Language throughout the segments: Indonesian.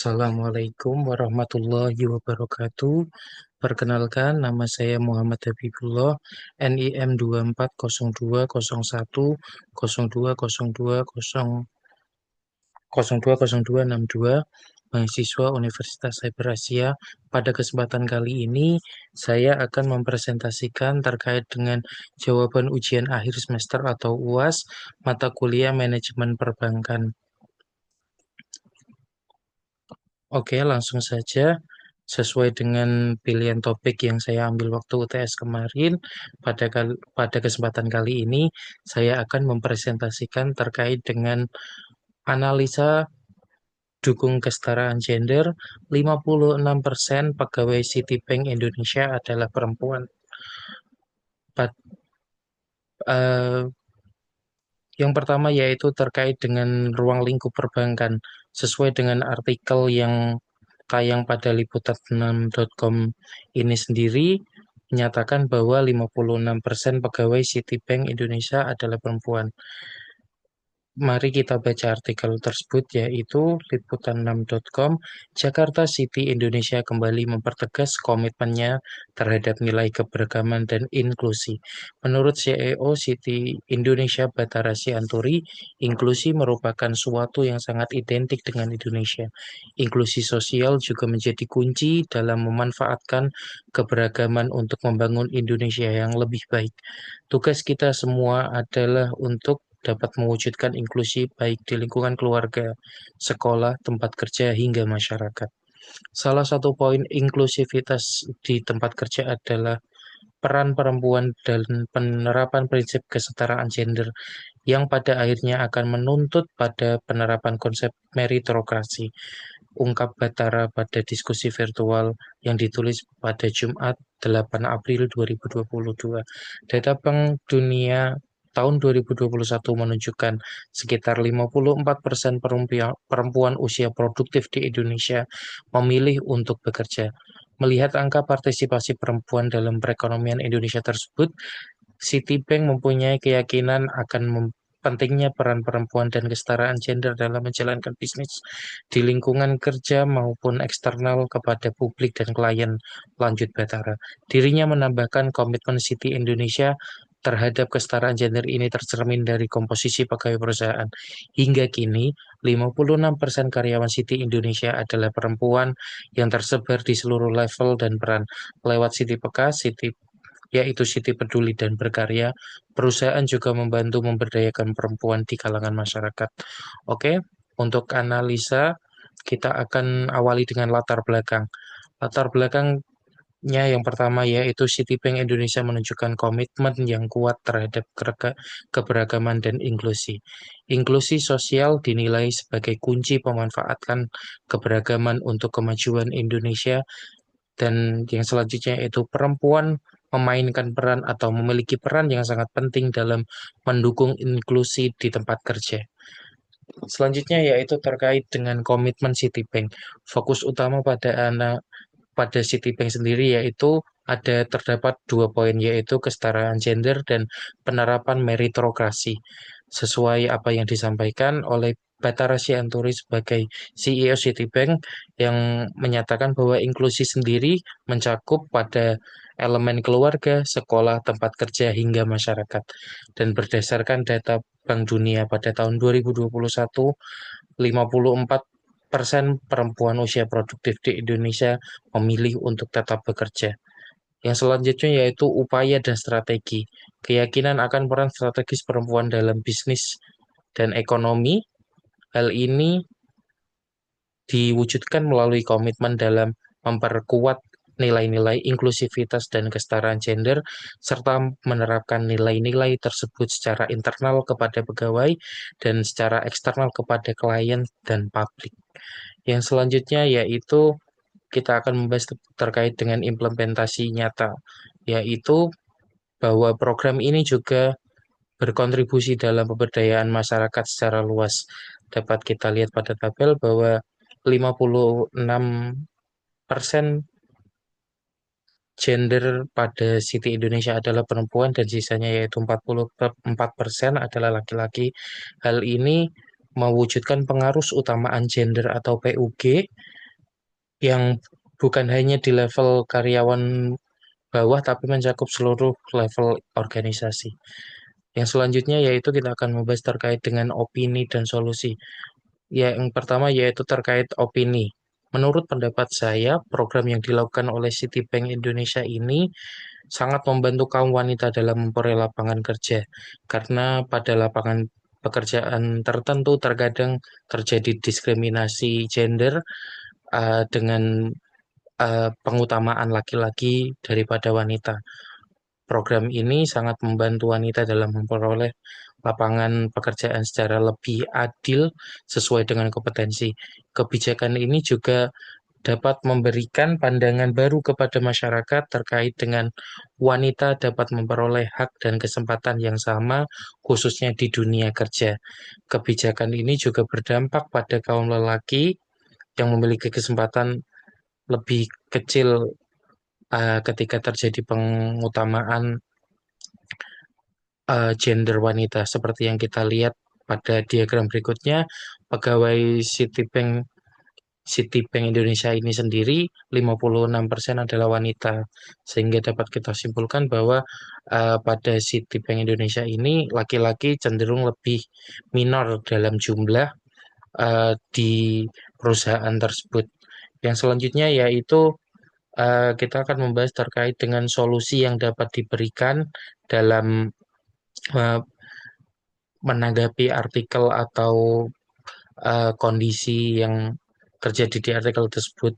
Assalamualaikum warahmatullahi wabarakatuh. Perkenalkan, nama saya Muhammad Habibullah, NIM 24020120200262, mahasiswa Universitas Cyber Asia. Pada kesempatan kali ini, saya akan mempresentasikan terkait dengan jawaban ujian akhir semester atau UAS, mata kuliah manajemen perbankan. Oke, langsung saja. Sesuai dengan pilihan topik yang saya ambil waktu UTS kemarin, pada kesempatan kali ini saya akan mempresentasikan terkait dengan analisa dukung kesetaraan gender. 56% pegawai Citibank Indonesia adalah perempuan. Pad- eh, yang pertama yaitu terkait dengan ruang lingkup perbankan. Sesuai dengan artikel yang tayang pada liputan6.com ini sendiri, menyatakan bahwa 56% pegawai Citibank Indonesia adalah perempuan. Mari kita baca artikel tersebut, yaitu liputan6.com. Jakarta City Indonesia kembali mempertegas komitmennya terhadap nilai keberagaman dan inklusi. Menurut CEO City Indonesia Batara Sianturi, inklusi merupakan suatu yang sangat identik dengan Indonesia. Inklusi sosial juga menjadi kunci dalam memanfaatkan keberagaman untuk membangun Indonesia yang lebih baik. Tugas kita semua adalah untuk dapat mewujudkan inklusi baik di lingkungan keluarga, sekolah, tempat kerja, hingga masyarakat. Salah satu poin inklusivitas di tempat kerja adalah peran perempuan dan penerapan prinsip kesetaraan gender yang pada akhirnya akan menuntut pada penerapan konsep meritokrasi, ungkap Batara pada diskusi virtual yang ditulis pada Jumat 8 April 2022. Data Bank Dunia tahun 2021 menunjukkan sekitar 54% perempuan usia produktif di Indonesia memilih untuk bekerja. Melihat angka partisipasi perempuan dalam perekonomian Indonesia tersebut, Citibank mempunyai keyakinan akan pentingnya peran perempuan dan kesetaraan gender dalam menjalankan bisnis di lingkungan kerja maupun eksternal kepada publik dan klien, lanjut Batara. Dirinya menambahkan komitmen Citi Indonesia terhadap kesetaraan gender ini tercermin dari komposisi pegawai perusahaan. Hingga kini, 56% karyawan Citi Indonesia adalah perempuan yang tersebar di seluruh level dan peran. Lewat Citi Peka, Citi yaitu Siti Peduli dan Berkarya, perusahaan juga membantu memberdayakan perempuan di kalangan masyarakat. Oke, untuk analisa kita akan awali dengan latar belakang. Latar belakangnya yang pertama yaitu Citibank Indonesia menunjukkan komitmen yang kuat terhadap keberagaman dan inklusi. Inklusi sosial dinilai sebagai kunci pemanfaatan keberagaman untuk kemajuan Indonesia, dan yang selanjutnya yaitu perempuan memainkan peran atau memiliki peran yang sangat penting dalam mendukung inklusi di tempat kerja. Selanjutnya yaitu terkait dengan komitmen Citibank. Fokus utama pada Citibank sendiri yaitu terdapat dua poin, yaitu kesetaraan gender dan penerapan meritokrasi. Sesuai apa yang disampaikan oleh Batara Sianturi sebagai CEO Citibank, yang menyatakan bahwa inklusi sendiri mencakup pada elemen keluarga, sekolah, tempat kerja, hingga masyarakat. Dan berdasarkan data Bank Dunia pada tahun 2021, 54% perempuan usia produktif di Indonesia memilih untuk tetap bekerja. Yang selanjutnya yaitu upaya dan strategi. Keyakinan akan peran strategis perempuan dalam bisnis dan ekonomi. Hal ini diwujudkan melalui komitmen dalam memperkuat nilai-nilai inklusivitas dan kesetaraan gender, serta menerapkan nilai-nilai tersebut secara internal kepada pegawai dan secara eksternal kepada klien dan publik. Yang selanjutnya yaitu kita akan membahas terkait dengan implementasi nyata, yaitu bahwa program ini juga berkontribusi dalam pemberdayaan masyarakat secara luas. Dapat kita lihat pada tabel bahwa 56% gender pada Citi Indonesia adalah perempuan dan sisanya yaitu 44% adalah laki-laki. Hal ini mewujudkan pengarus utamaan gender atau PUG yang bukan hanya di level karyawan bawah tapi mencakup seluruh level organisasi. Yang selanjutnya yaitu kita akan membahas terkait dengan opini dan solusi. Ya, yang pertama yaitu terkait opini. Menurut pendapat saya, program yang dilakukan oleh Citibank Indonesia ini sangat membantu kaum wanita dalam memperoleh lapangan kerja. Karena pada lapangan pekerjaan tertentu terkadang terjadi diskriminasi gender dengan pengutamaan laki-laki daripada wanita. Program ini sangat membantu wanita dalam memperoleh lapangan pekerjaan secara lebih adil sesuai dengan kompetensi. Kebijakan ini juga dapat memberikan pandangan baru kepada masyarakat terkait dengan wanita dapat memperoleh hak dan kesempatan yang sama, khususnya di dunia kerja. Kebijakan ini juga berdampak pada kaum lelaki yang memiliki kesempatan lebih kecil ketika terjadi pengutamaan gender wanita seperti yang kita lihat pada diagram berikutnya. Pegawai Citibank Citibank Indonesia ini sendiri 56% adalah wanita, sehingga dapat kita simpulkan bahwa pada Citibank Indonesia ini laki-laki cenderung lebih minor dalam jumlah di perusahaan tersebut. Yang selanjutnya yaitu kita akan membahas terkait dengan solusi yang dapat diberikan dalam eh, menanggapi artikel atau kondisi yang terjadi di artikel tersebut.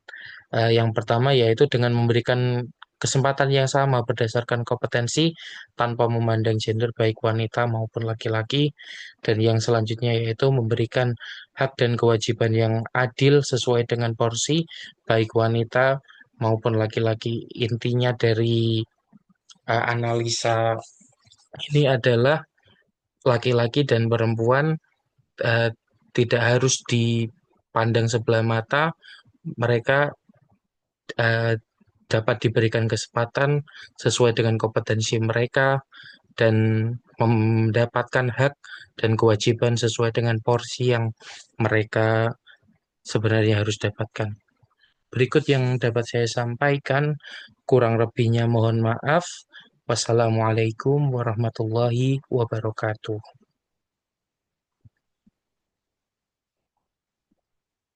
Yang pertama yaitu dengan memberikan kesempatan yang sama berdasarkan kompetensi tanpa memandang gender baik wanita maupun laki-laki. Dan yang selanjutnya yaitu memberikan hak dan kewajiban yang adil sesuai dengan porsi baik wanita maupun laki-laki. Intinya dari analisa ini adalah laki-laki dan perempuan eh, tidak harus dipandang sebelah mata, mereka eh, dapat diberikan kesempatan sesuai dengan kompetensi mereka dan mendapatkan hak dan kewajiban sesuai dengan porsi yang mereka sebenarnya harus dapatkan. Berikut yang dapat saya sampaikan, kurang lebihnya mohon maaf. Wassalamualaikum warahmatullahi wabarakatuh.